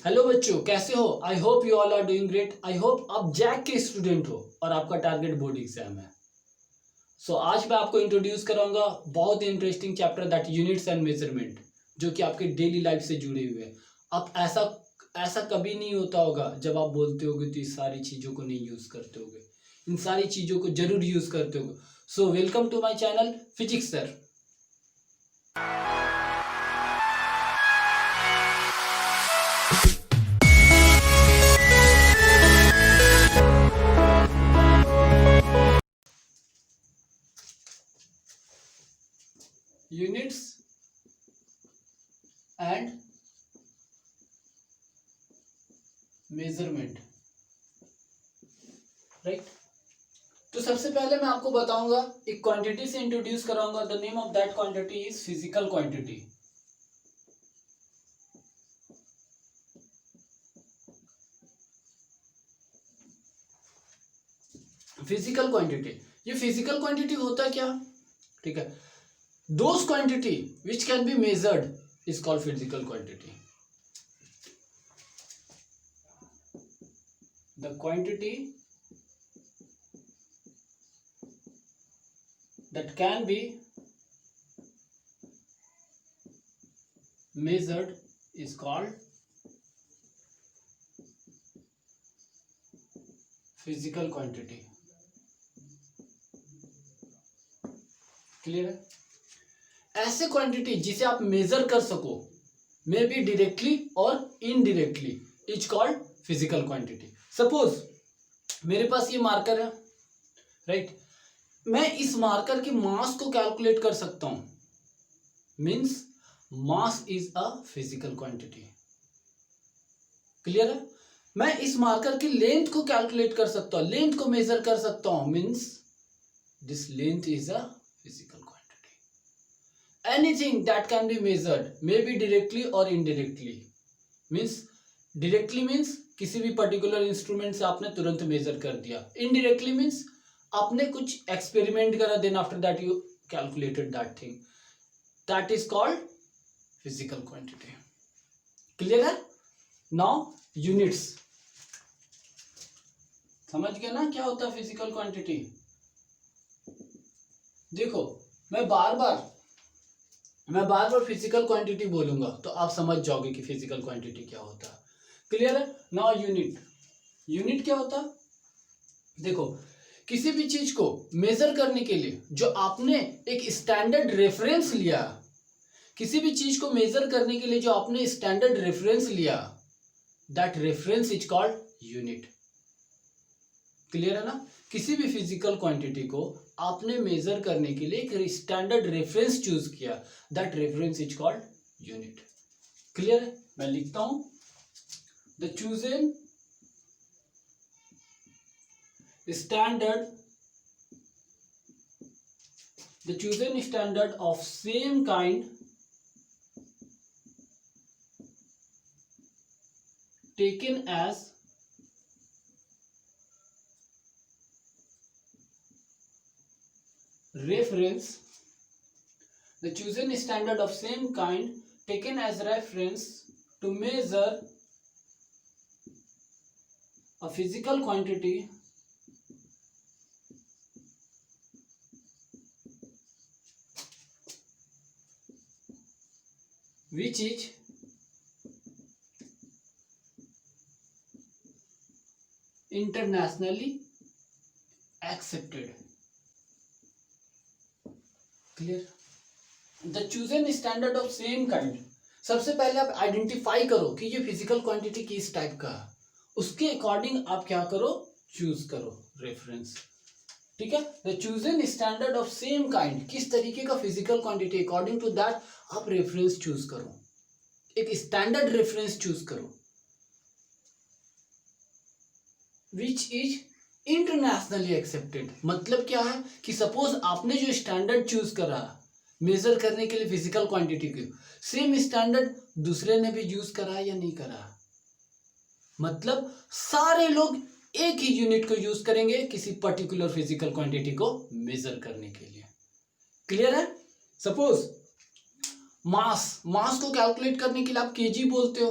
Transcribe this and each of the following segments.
Hello बच्चों, कैसे हो? I hope you all are doing great. I hope आप जैक के स्टूडेंट हो और आपका टारगेट बोर्ड एग्जाम है। आज मैं आपको इंट्रोड्यूस कराऊंगा बहुत ही interesting chapter that units and measurement, जो कि आपके डेली लाइफ से जुड़े हुए हैं। आप ऐसा कभी नहीं होता होगा जब आप बोलते होगे तो इस सारी चीज़ों को नहीं यूज़ करते होगे। इन सारी चीज़ों को जरूर यूज़ करते होगे। So welcome to my channel physics sir. Units and measurement, right. तो सबसे पहले मैं आपको बताऊंगा, एक क्वांटिटी से इंट्रोड्यूस कराऊंगा। The name of that quantity is physical quantity. Physical quantity, ये फिजिकल क्वांटिटी होता क्या? ठीक है, those quantity which can be measured is called physical quantity. The quantity that can be measured is called physical quantity. Clear है? ऐसे quantity जिसे आप major कर सको, मे बी डायरेक्टली और indirectly, is called physical quantity. Suppose मेरे पास ये marker है, राइट। मैं इस मार्कर के मास को कैलकुलेट कर सकता हूं, means mass is a physical quantity. Clear है? मैं इस मार्कर की लेंथ को कैलकुलेट कर सकता हूं, लेंथ को मेजर कर सकता हूं, means this length is a physical quantity. Anything that can be measured, may be directly और इनडायरेक्टली। मींस डायरेक्टली मींस किसी भी पर्टिकुलर इंस्ट्रूमेंट से आपने तुरंत मेजर कर दिया। इनडायरेक्टली मींस आपने कुछ एक्सपेरिमेंट करा, then after that you calculated that thing, that is called physical quantity. Clear है? नाउ यूनिट्स, समझ गए ना क्या होता है फिजिकल क्वांटिटी? देखो, मैं बार बार फिजिकल क्वांटिटी बोलूंगा तो आप समझ जाओगे कि फिजिकल क्वांटिटी क्या होता है। क्लियर है? नाउ यूनिट क्या होता है? देखो, किसी भी चीज को मेजर करने के लिए जो आपने एक स्टैंडर्ड रेफरेंस लिया, किसी भी चीज को मेजर करने के लिए जो आपने स्टैंडर्ड रेफरेंस लिया, that reference is called unit. Clear है ना? किसी भी फिजिकल क्वांटिटी को आपने मेजर करने के लिए एक स्टैंडर्ड रेफरेंस चूज किया, that reference is called unit. Clear है? मैं लिखता हूं, the chosen standard of same kind taken as reference, the chosen standard of same kind taken as reference to measure a physical quantity which is internationally accepted. Clear? The chosen standard of same kind, सबसे पहले आप identify करो कि ये physical quantity किस type का है, उसके अकॉर्डिंग आप क्या करो, चूज करो रेफरेंस। ठीक है? The chosen standard of same kind, किस तरीके का physical quantity, according to that आप रेफरेंस चूज करो, एक स्टैंडर्ड रेफरेंस चूज करो, विच इज इंटरनेशनली एक्सेप्टेड। मतलब क्या है कि सपोज आपने जो स्टैंडर्ड चूज करा मेजर करने के लिए फिजिकल क्वांटिटी की, सेम स्टैंडर्ड दूसरे ने भी यूज करा या नहीं करा। मतलब सारे लोग एक ही यूनिट को यूज करेंगे किसी पर्टिकुलर फिजिकल क्वांटिटी को मेजर करने के लिए। क्लियर है? सपोज मास को कैलकुलेट करने के लिए आप केजी बोलते हो,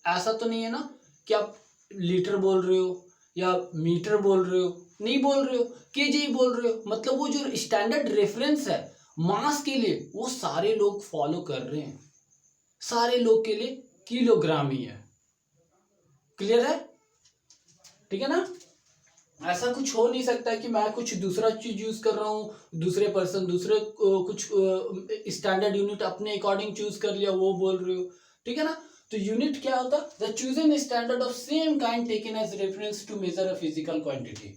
ऐसा तो नहीं है ना कि आप लीटर बोल रहे हो या मीटर बोल रहे हो, नहीं बोल रहे हो, केजी बोल रहे हो। मतलब वो जो स्टैंडर्ड रेफरेंस है मास के लिए वो सारे लोग फॉलो कर रहे हैं, सारे लोग के लिए किलोग्राम ही है। क्लियर है? ठीक है ना? ऐसा कुछ हो नहीं सकता है कि मैं कुछ दूसरा चीज यूज कर रहा हूँ, दूसरे पर्सन दूसरे कुछ स्टैंडर्ड यूनिट अपने अकॉर्डिंग चूज कर लिया वो बोल रहे हो। ठीक है ना? तो यूनिट क्या होता है? The chosen standard of same kind taken as reference to measure a physical quantity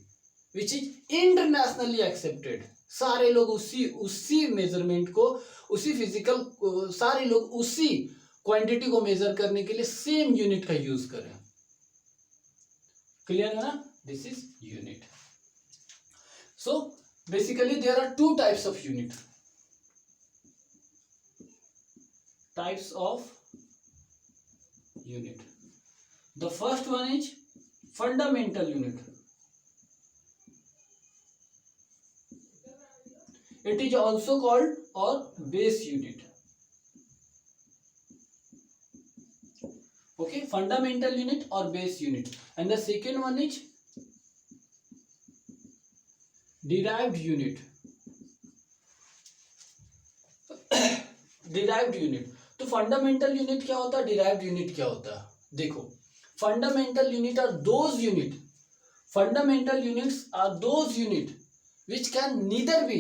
which is internationally accepted. सारे लोग उसी मेजरमेंट को, उसी फिजिकल, सारे लोग उसी क्वांटिटी को मेजर करने के लिए सेम यूनिट का यूज करें। क्लियर है ना? This is unit. So basically there are two types of unit. Types of unit. The first one is fundamental unit. It is also called or base unit. Okay, fundamental unit or base unit. And the second one is derived unit. Derived unit. तो fundamental unit क्या होता है, derived unit क्या होता है? देखो, fundamental unit are those unit, fundamental units are those unit which can neither be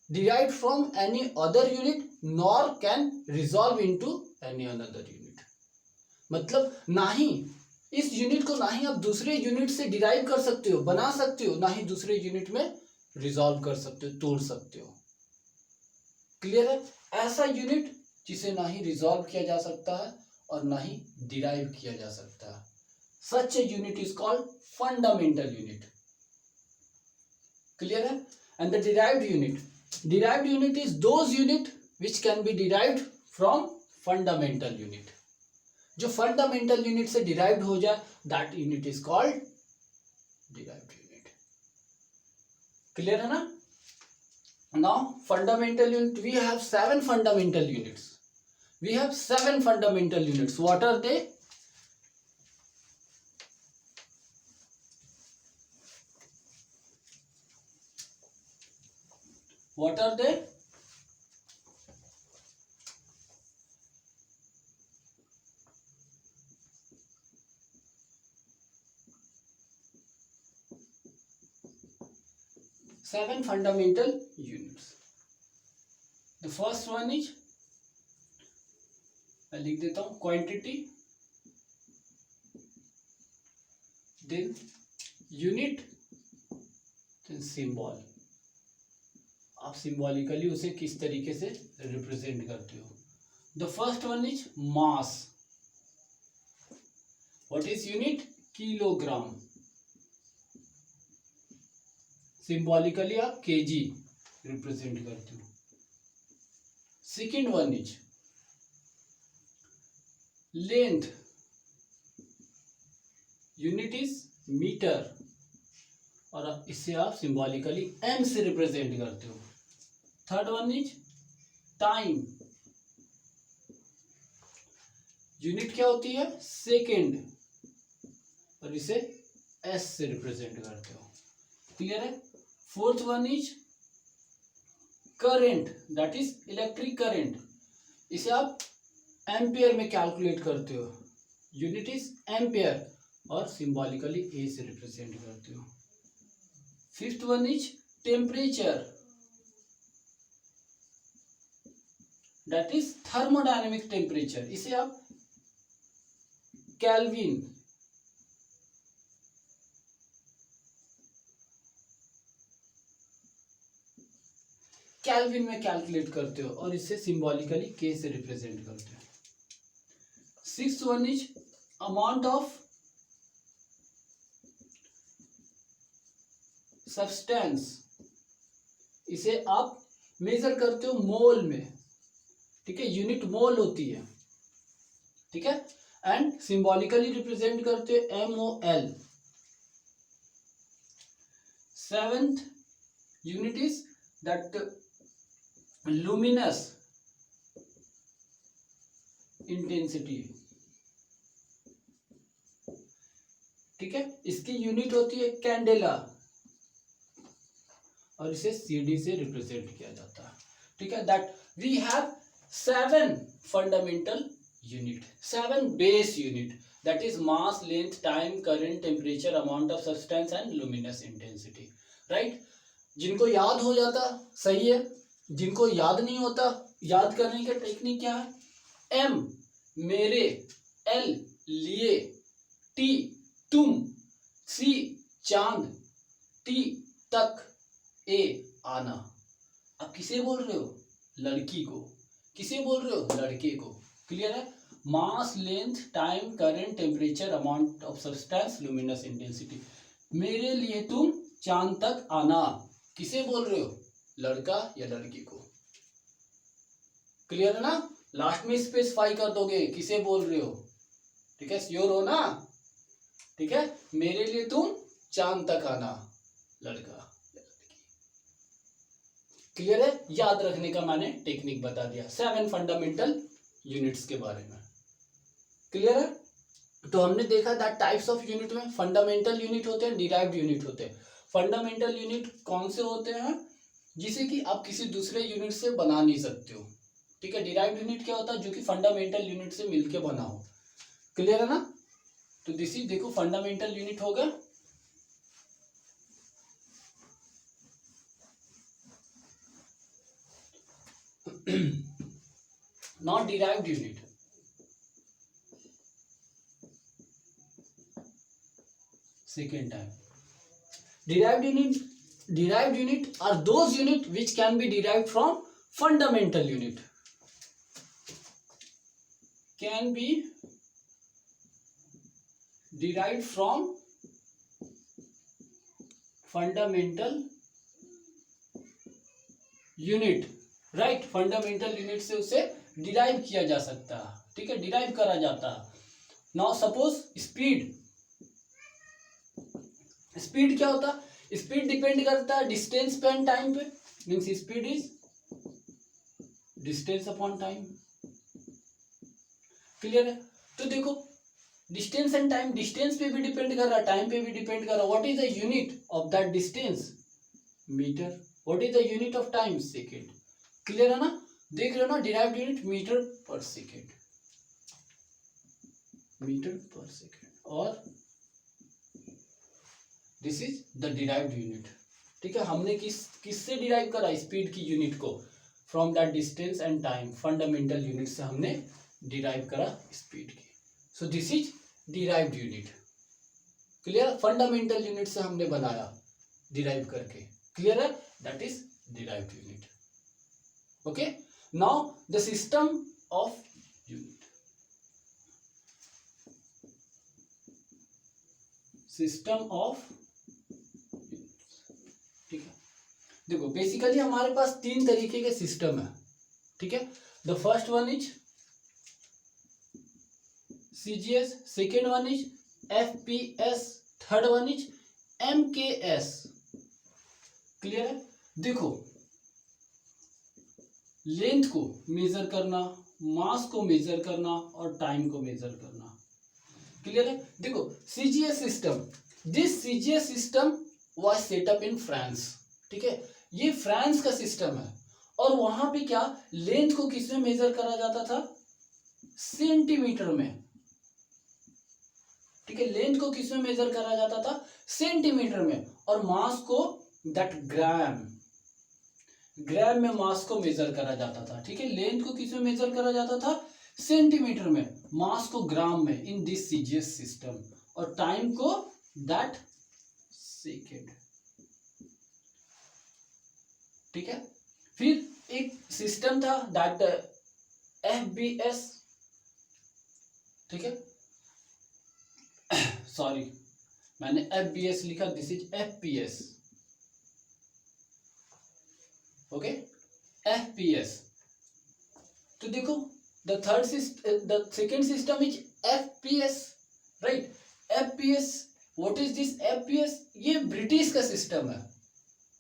derived from any other unit nor can resolve into any another unit। मतलब ना ही इस यूनिट को, ना ही आप दूसरे यूनिट से डिराइव कर सकते हो, बना सकते हो, ना ही दूसरे यूनिट में रिजॉल्व कर सकते हो, तोड़ सकते हो। क्लियर है? ऐसा यूनिट जिसे ना ही रिजॉल्व किया जा सकता है और ना ही डिराइव किया जा सकता है, such a unit is called fundamental unit. Clear है? And the derived unit is those unit which can be derived from fundamental unit. जो फंडामेंटल यूनिट से डिराइव्ड हो जाए that unit is called derived unit. Clear है ना? Now fundamental unit, we have 7 fundamental units. We have 7 fundamental units. What are they? What are they? Seven fundamental units. The first one is, मैं लिख देता हूं, quantity, then unit, then symbol. आप symbolically उसे किस तरीके से रिप्रेजेंट करते हो। The first one is mass. What is unit? Kilogram. Symbolically आप केजी रिप्रेजेंट करते हो। Second one is length, unit is metre, और इससे आप सिंबॉलिकली एम से रिप्रेजेंट करते हो। Third one is time, unit क्या होती है? सेकेंड, और इसे एस से रिप्रेजेंट करते हो। क्लियर है? Fourth one is current, that is electric current, इसे आप एम्पियर में कैलकुलेट करते हो, यूनिट इज एम्पियर, और सिंबॉलिकली ए से रिप्रेजेंट करते हो। Fifth one is temperature, that is thermodynamic temperature, इसे आप केल्विन, में कैलकुलेट करते हो, और इसे सिंबॉलिकली के से रिप्रेजेंट करते हो। Sixth one is amount of substance, इसे आप मेजर करते हो मोल में। ठीक है? यूनिट मोल होती है। ठीक है? एंड सिंबॉलिकली रिप्रेजेंट करते हो MOL। Seventh unit is that luminous intensity, ठीक है, इसकी यूनिट होती है कैंडेला और इसे सीडी से रिप्रेजेंट किया जाता है। ठीक है, that we have 7 fundamental unit, 7 base unit, that is mass, length, time, current, temperature, amount of substance and luminous intensity. Right, जिनको याद हो जाता सही है, जिनको याद नहीं होता, याद करने का टेक्निक क्या है? एम मेरे, एल लिए, टी तुम, सी चांद, टी तक, ए आना। अब किसे बोल रहे हो? लड़की को। किसे बोल रहे हो? लड़के को। क्लियर है? Mass, length, time, current, temperature, amount of substance, luminous intensity. मेरे लिए तुम चांद तक आना, किसे बोल रहे हो? लड़का या लड़की को। क्लियर है ना? लास्ट में स्पेसिफाई कर दोगे किसे बोल रहे हो। ठीक है, श्योर हो ना? ठीक है, मेरे लिए तुम चांद तक आना, लड़का या लड़की। क्लियर है? याद रखने का मैंने टेक्निक बता दिया 7 फंडामेंटल यूनिट्स के बारे में। क्लियर है? तो हमने देखा दैट टाइप्स ऑफ यूनिट में फंडामेंटल यूनिट होते हैं, डिराइव्ड यूनिट होते हैं। फंडामेंटल यूनिट कौन से होते हैं? जिसे कि आप किसी दूसरे यूनिट से बना नहीं सकते हो। ठीक है, डिराइव्ड यूनिट क्या होता है? जो कि फंडामेंटल यूनिट से मिलके बना हो। क्लियर है ना? तो दिस इज, देखो फंडामेंटल यूनिट होगा not derived unit. Second time, derived unit are those unit which can be derived from fundamental unit, can be derived from fundamental unit, right? fundamental unit से उसे derive किया जा सकता है। ठीक है, derive करा जाता है। now suppose स्पीड क्या होता है? स्पीड डिपेंड करता है डिस्टेंस पे एंड टाइम पे, means speed is distance upon time. Clear है? तो देखो डिस्टेंस एंड टाइम, डिस्टेंस पे भी डिपेंड कर रहा है, टाइम पे भी डिपेंड कर रहा है। What is the unit of that distance? Metre. What is the unit of time? Second. Clear है ना? देख रहे हो ना, derived unit metre per second, metre per second, और this is the derived unit. ठीक है, हमने किससे डिराइव करा? स्पीड की यूनिट को from that distance and time, fundamental unit से हमने डिराइव करा स्पीड की। So this is derived unit. Clear? Fundamental unit से हमने बनाया डिराइव करके। क्लियर है? That is derived unit. Okay, now the system of unit, system of. ठीक है, देखो बेसिकली हमारे पास 3 तरीके के सिस्टम है। ठीक है, the first one is CGS, second one is FPS, third one is MKS। Clear है? देखो लेंथ को मेजर करना, मास को मेजर करना और टाइम को मेजर करना। क्लियर है? देखो CGS system, this CGS system was setup in France. ठीक है, ये फ्रांस का सिस्टम है और वहां पे क्या लेंथ को किस में मेजर करा जाता था? सेंटीमीटर में। ठीक है, लेंथ को किस में मेजर करा जाता था? सेंटीमीटर में। और मास को दैट ग्राम, ग्राम में मास को मेजर करा जाता था। ठीक है, लेंथ को किस में मेजर करा जाता था? सेंटीमीटर में, मास को ग्राम में, इन दिस CGS सिस्टम, और टाइम को दैट सेकेंड। ठीक है, फिर एक सिस्टम था दैट FBS। ठीक है, सॉरी मैंने FBS लिखा, this is FPS। Okay, FPS। तो देखो the second system is FPS, right? FPS, what is this FPS? ये ब्रिटिश का सिस्टम है,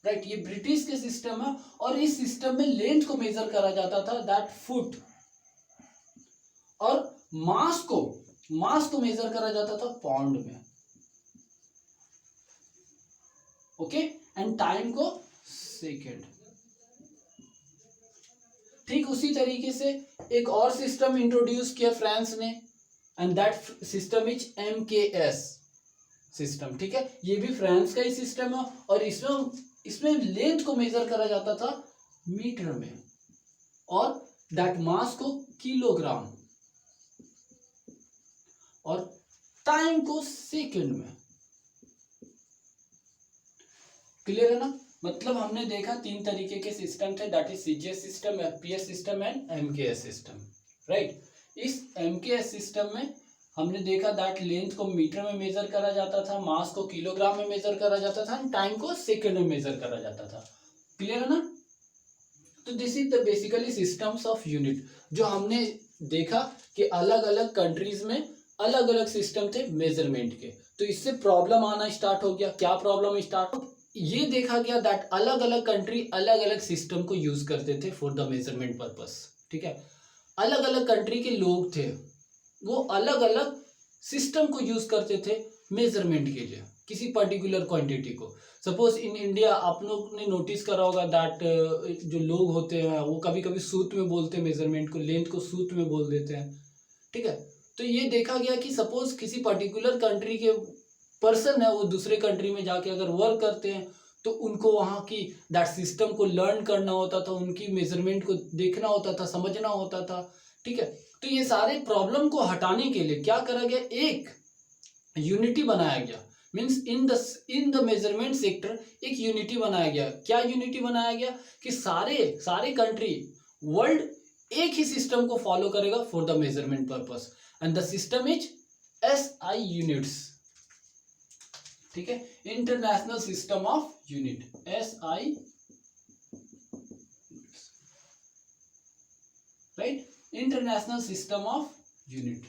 राइट? ये ब्रिटिश के सिस्टम है और इस सिस्टम में लेंथ को मेजर करा जाता था दैट फुट, और मास को मेजर करा जाता था पाउंड में। ओके, एंड टाइम को सेकेंड। ठीक उसी तरीके से एक और सिस्टम इंट्रोड्यूस किया फ्रांस ने, and that system is MKS system. ठीक है, ये भी फ्रांस का ही सिस्टम है, और इसमें लेंथ को मेजर करा जाता था मीटर में, और दैट मास को किलोग्राम, और टाइम को सेकंड में। क्लियर है ना? मतलब हमने देखा 3 तरीके के सिस्टम थे, that is CGS system, FPS system and MKS system, right. इस MKS सिस्टम में हमने देखा दैट लेंथ को मीटर में मेजर करा जाता था, मास को किलोग्राम में मेजर करा जाता था, एंड टाइम को सेकंड में मेजर करा जाता था। क्लियर है ना? तो this is the basically systems of unit, जो हमने देखा कि अलग अलग कंट्रीज में अलग अलग सिस्टम थे मेजरमेंट के। तो इससे प्रॉब्लम आना स्टार्ट हो गया। क्या प्रॉब्लम स्टार्ट? ये देखा गया दैट अलग अलग कंट्री अलग अलग सिस्टम को यूज करते थे फॉर द मेजरमेंट पर्पस। ठीक है, अलग अलग कंट्री के लोग थे, वो अलग अलग सिस्टम को यूज करते थे मेजरमेंट के लिए, किसी पर्टिकुलर क्वांटिटी को। सपोज इन इंडिया आप लोग ने नोटिस करा होगा दैट जो लोग होते हैं वो कभी कभी सूत में बोलते हैं मेजरमेंट को, लेंथ को सूत में बोल देते हैं। ठीक है, तो ये देखा गया कि सपोज किसी पर्टिकुलर कंट्री के पर्सन है, वो दूसरे कंट्री में जाके अगर वर्क करते हैं, तो उनको वहाँ की दैट सिस्टम को लर्न करना होता था, उनकी मेजरमेंट को देखना होता था, समझना होता था। ठीक है, तो ये सारे प्रॉब्लम को हटाने के लिए क्या करा गया, एक यूनिटी बनाया गया। Means in the measurement sector एक यूनिटी बनाया गया। क्या यूनिटी बनाया गया कि सारे कंट्री वर्ल्ड एक ही सिस्टम को फॉलो करेगा for the measurement purpose, and the system is SI units. ठीक है, international system of unit, SI, राइट, international system of unit,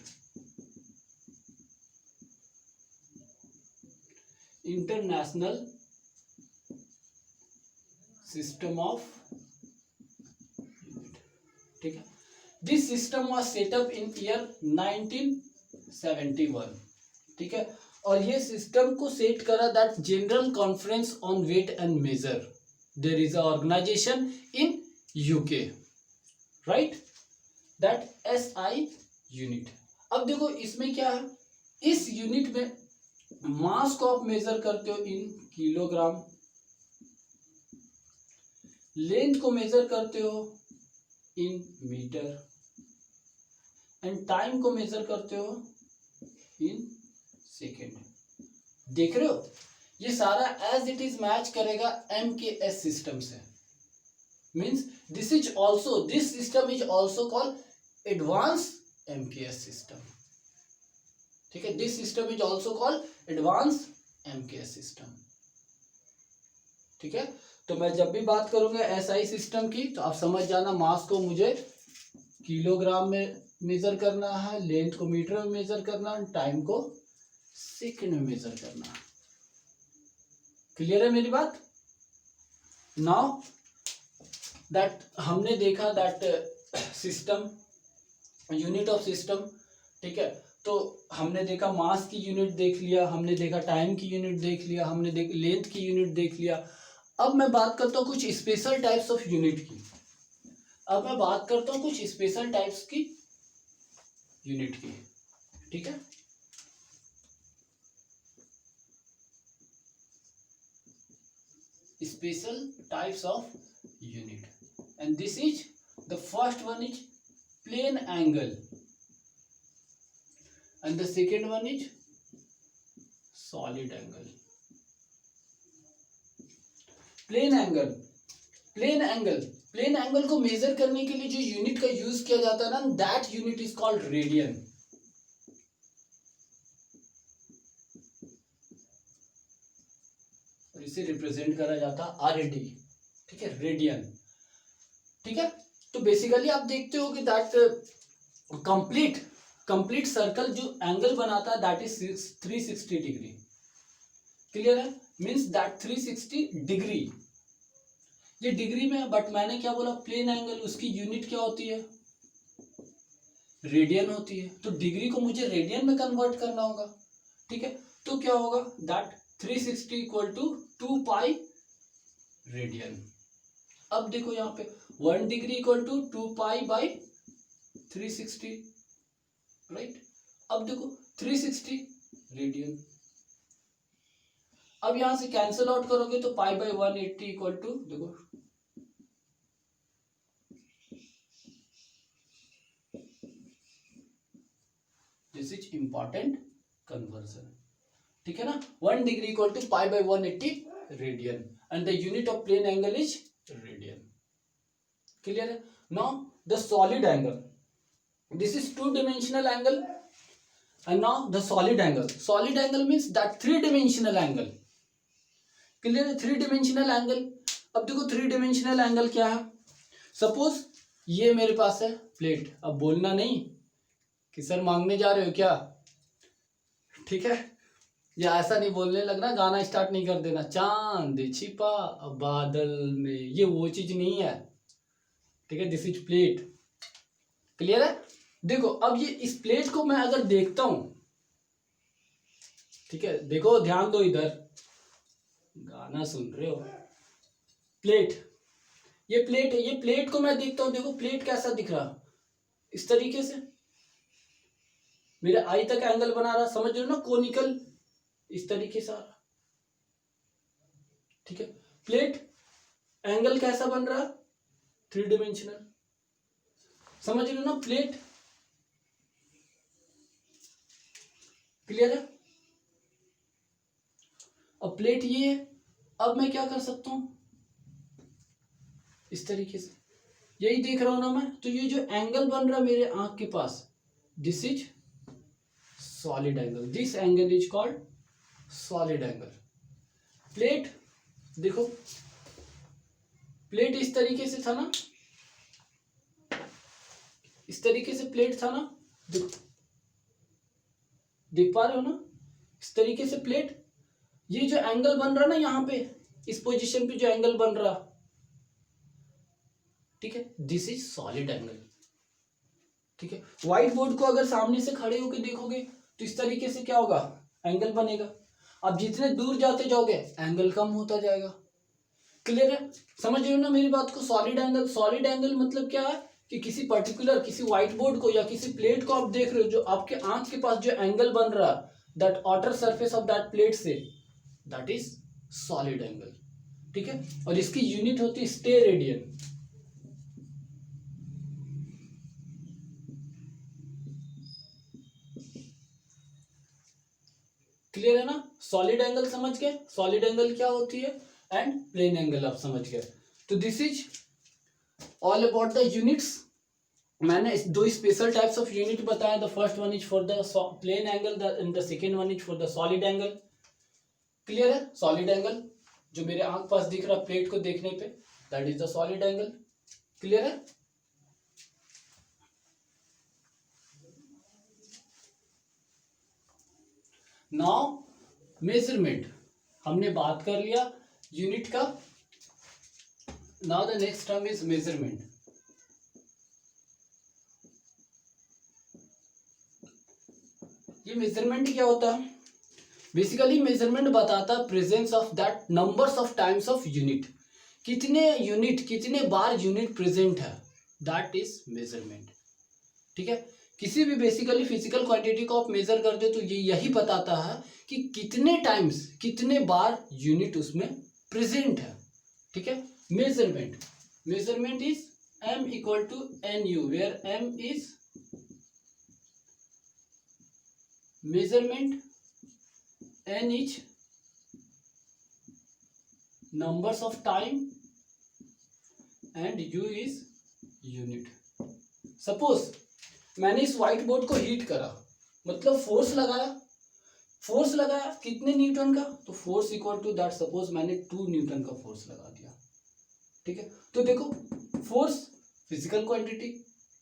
international system of unit. ठीक है, this system was set up in year 1971। ठीक है, और ये सिस्टम को सेट करा that general conference on weight and measure, there is a organisation in UK, राइट, दैट SI यूनिट। अब देखो इसमें क्या है, इस यूनिट में मास को आप मेजर करते हो इन किलोग्राम, लेंथ को मेजर करते हो इन मीटर, एंड टाइम को मेजर करते हो इन सेकेंड। देख रहे हो, ये सारा एज इट इज मैच करेगा MKS सिस्टम से। Means this system is also called advance MKS system. ठीक है, this system is also called advance MKS system. ठीक है, तो मैं जब भी बात करूंगा SI सिस्टम की, तो आप समझ जाना मास को मुझे किलोग्राम में मेजर करना है, लेंथ को मीटर में मेजर करना है, टाइम को सेकंड में मेजर करना है। क्लियर है मेरी बात? नाउ दैट हमने देखा that system, unit of system. ठीक है, तो हमने देखा मास की यूनिट देख लिया, हमने देखा टाइम की यूनिट देख लिया, हमने लेंथ की यूनिट देख लिया। अब मैं बात करता हूँ कुछ स्पेशल टाइप्स ऑफ यूनिट की। अब मैं बात करता हूँ कुछ स्पेशल टाइप्स की यूनिट की। ठीक है, special types of unit, and this is the first one is plane angle, and the second one is solid angle. plane angle को मेजर करने के लिए जो यूनिट का यूज किया जाता है ना, that unit is called radian. इसे रिप्रेजेंट करा जाता RD। ठीक है, रेडियन। ठीक है, तो बेसिकली आप देखते हो कि दैट कंप्लीट सर्कल जो एंगल बनाता है दैट इज 360 डिग्री। क्लियर है? मींस दैट 360 डिग्री, ये डिग्री में, बट मैंने क्या बोला, प्लेन एंगल, उसकी यूनिट क्या होती है, रेडियन होती है। तो डिग्री को मुझे रेडियन में कन्वर्ट करना होगा। ठीक है, तो क्या होगा, that 360 equal to 2 pi radian. अब देखो यहाँ पे 1 degree equal to 2 pi by 360, right. अब देखो 360 रेडियन। अब यहां से कैंसिल आउट करोगे तो पाई बाई 180 इक्वल टू, देखो दिस इज इंपॉर्टेंट कन्वर्जन, ठीक है ना। 1 degree equal to pi by 180 radian and the unit of plane angle is radian. Clear है। Now the solid angle, this is two dimensional angle and now the solid angle. Solid angle means that three dimensional angle. Clear है, three dimensional angle. अब देखो three dimensional angle क्या है। Suppose ये मेरे पास है plate. अब बोलना नहीं कि सर मांगने जा रहे हो क्या, ठीक है, या ऐसा नहीं बोलने लगना, गाना स्टार्ट नहीं कर देना। चांद छिपा बादल में, ये वो चीज नहीं है, ठीक है। This is plate. क्लियर है। देखो अब ये इस प्लेट को मैं अगर देखता हूं, ठीक है, देखो ध्यान दो, इधर गाना सुन रहे हो। प्लेट, ये प्लेट है, ये प्लेट को मैं देखता हूं, देखो प्लेट कैसा दिख रहा, इस तरीके से मेरे आई तक एंगल बना रहा, समझ रहे हो ना, कोनिकल इस तरीके से आ रहा, ठीक है। प्लेट एंगल कैसा बन रहा, थ्री डिमेंशनल, समझ रहे हो ना प्लेट। क्लियर है। अब प्लेट ये है, अब मैं क्या कर सकता हूं, इस तरीके से यही देख रहा हूं ना मैं, तो ये जो एंगल बन रहा मेरे आंख के पास, this is solid angle, this angle is called solid angle. Plate देखो, प्लेट इस तरीके से था ना, इस तरीके से प्लेट था ना, देखो देख पा रहे हो ना, इस तरीके से प्लेट, ये जो एंगल बन रहा ना यहाँ पे, इस पोजीशन पे जो एंगल बन रहा, ठीक है, दिस इज सॉलिड एंगल, ठीक है। व्हाइट बोर्ड को अगर सामने से खड़े होकर देखोगे तो इस तरीके से क्या होगा, एंगल बनेगा। अब जितने दूर जाते जाओगे एंगल कम होता जाएगा। क्लियर है, समझ रहे हो ना मेरी बात को। सॉलिड एंगल, सॉलिड एंगल मतलब क्या है कि किसी पर्टिकुलर, किसी व्हाइट बोर्ड को या किसी प्लेट को आप देख रहे हो, जो आपके आंख के पास जो एंगल बन रहा, that outer surface of that plate से, दैट इज सॉलिड एंगल, ठीक है। और इसकी यूनिट होती है स्टेरेडियन। क्लियर है ना। सॉलिड एंगल समझ गए, सॉलिड एंगल क्या होती है, एंड प्लेन एंगल आप समझ गए। तो this is all about the units. मैंने दो स्पेशल टाइप्स ऑफ यूनिट बताया। The first one is for the plane angle and the second one is for the solid angle. Clear है। Solid angle जो मेरे आंख पास दिख रहा प्लेट को देखने पे, that is the solid angle. Clear है। नाउ मेजरमेंट, हमने बात कर लिया यूनिट का। Now the next term is measurement. ये मेजरमेंट क्या होता है, बेसिकली मेजरमेंट बताता है presence of that numbers of times of unit, कितने यूनिट, कितने बार यूनिट प्रेजेंट है, दैट इज मेजरमेंट, ठीक है। किसी भी बेसिकली फिजिकल क्वांटिटी को आप मेजर करते हो तो ये यही बताता है कि कितने टाइम्स, कितने बार यूनिट उसमें प्रेजेंट है, ठीक है। Measurement, measurement is m equal to n u, where m is measurement, n is numbers of time and u is unit. Suppose मैंने इस व्हाइट बोर्ड को हीट करा, मतलब फोर्स लगाया, फोर्स लगाया कितने न्यूटन का, तो force equal to that, suppose मैंने 2 न्यूटन का फोर्स लगा दिया, ठीक है। तो देखो फोर्स फिजिकल क्वांटिटी,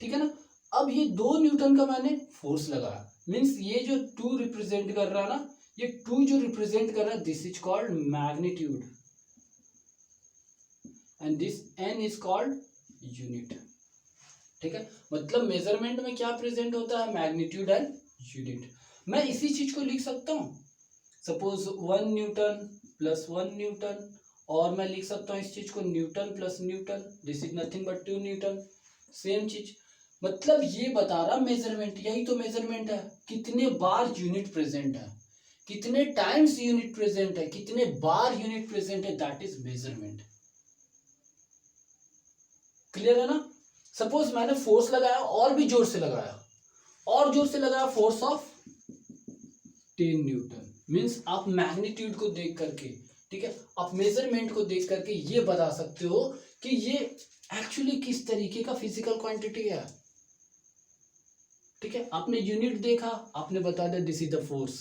ठीक है ना। अब ये 2 न्यूटन का मैंने फोर्स लगाया, मीन्स ये जो 2 रिप्रेजेंट कर रहा ना, ये 2 जो रिप्रेजेंट कर रहा है, this is called magnitude and this n is called unit, ठीक है। मतलब मेजरमेंट में क्या प्रेजेंट होता है, मैग्नीट्यूड एंड यूनिट। मैं इसी चीज को लिख सकता हूं, सपोज 1 न्यूटन प्लस 1 न्यूटन, और मैं लिख सकता हूँ इस चीज को Newton plus Newton, this is nothing but 2 Newton, same चीज। मतलब ये बता रहा मेजरमेंट, यही तो मेजरमेंट है, कितने बार यूनिट प्रेजेंट है, कितने टाइम्स यूनिट प्रेजेंट है, कितने बार यूनिट प्रेजेंट है, दैट इज मेजरमेंट। क्लियर है ना। सपोज मैंने फोर्स लगाया और भी जोर से लगाया, और जोर से लगाया, फोर्स ऑफ 10 न्यूटन, मीन्स आप मैग्नीट्यूड को देख करके, ठीक है, आप मेजरमेंट को देख करके ये बता सकते हो कि ये एक्चुअली किस तरीके का फिजिकल क्वांटिटी है। ठीक है, आपने यूनिट देखा, आपने बता दिया दिस इज द फोर्स।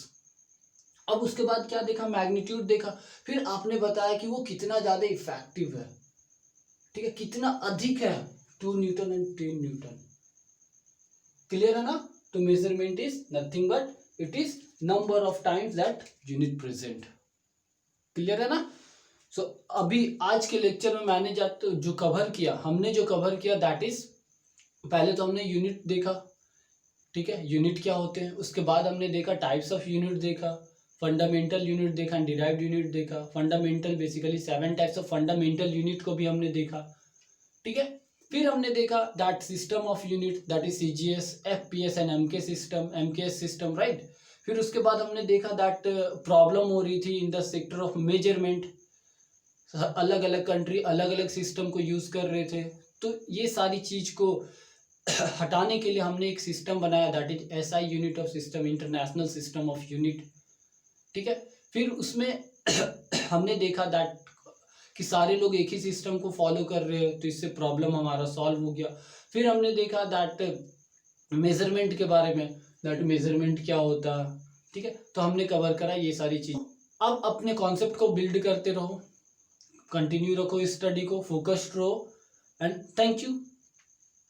अब उसके बाद क्या देखा, मैग्नीट्यूड देखा, फिर आपने बताया कि वो कितना ज्यादा इफेक्टिव है, ठीक है, कितना अधिक है, 2 न्यूटन एंड 10 न्यूटन। क्लियर है ना। तो measurement is nothing but it is number of times that unit present. Clear है ना। सो अभी आज के लेक्चर में मैंने जो कवर किया, हमने जो कवर किया दैट इज, पहले तो हमने यूनिट देखा, ठीक है, यूनिट क्या होते हैं, उसके बाद हमने देखा टाइप्स ऑफ यूनिट देखा, फंडामेंटल यूनिट देखा, डिराइव्ड यूनिट देखा, fundamental basically 7 types of fundamental unit को भी हमने देखा, ठीक है। फिर हमने देखा that system of unit that is CGS, FPS and MKS system, right. फिर उसके बाद हमने देखा दैट प्रॉब्लम हो रही थी in the sector of measurement, अलग अलग कंट्री अलग अलग सिस्टम को यूज कर रहे थे, तो ये सारी चीज को हटाने के लिए हमने एक सिस्टम बनाया that is SI unit of system, international system of unit, ठीक है। फिर उसमें हमने देखा दैट कि सारे लोग एक ही सिस्टम को फॉलो कर रहे हैं, तो इससे प्रॉब्लम हमारा सॉल्व हो गया। फिर हमने देखा दैट मेजरमेंट के बारे में, दैट मेजरमेंट क्या होता है, ठीक है, तो हमने कवर करा ये सारी चीज। अब अपने कॉन्सेप्ट को बिल्ड करते रहो, कंटिन्यू रखो इस स्टडी को, फोकस्ड रहो, एंड थैंक यू।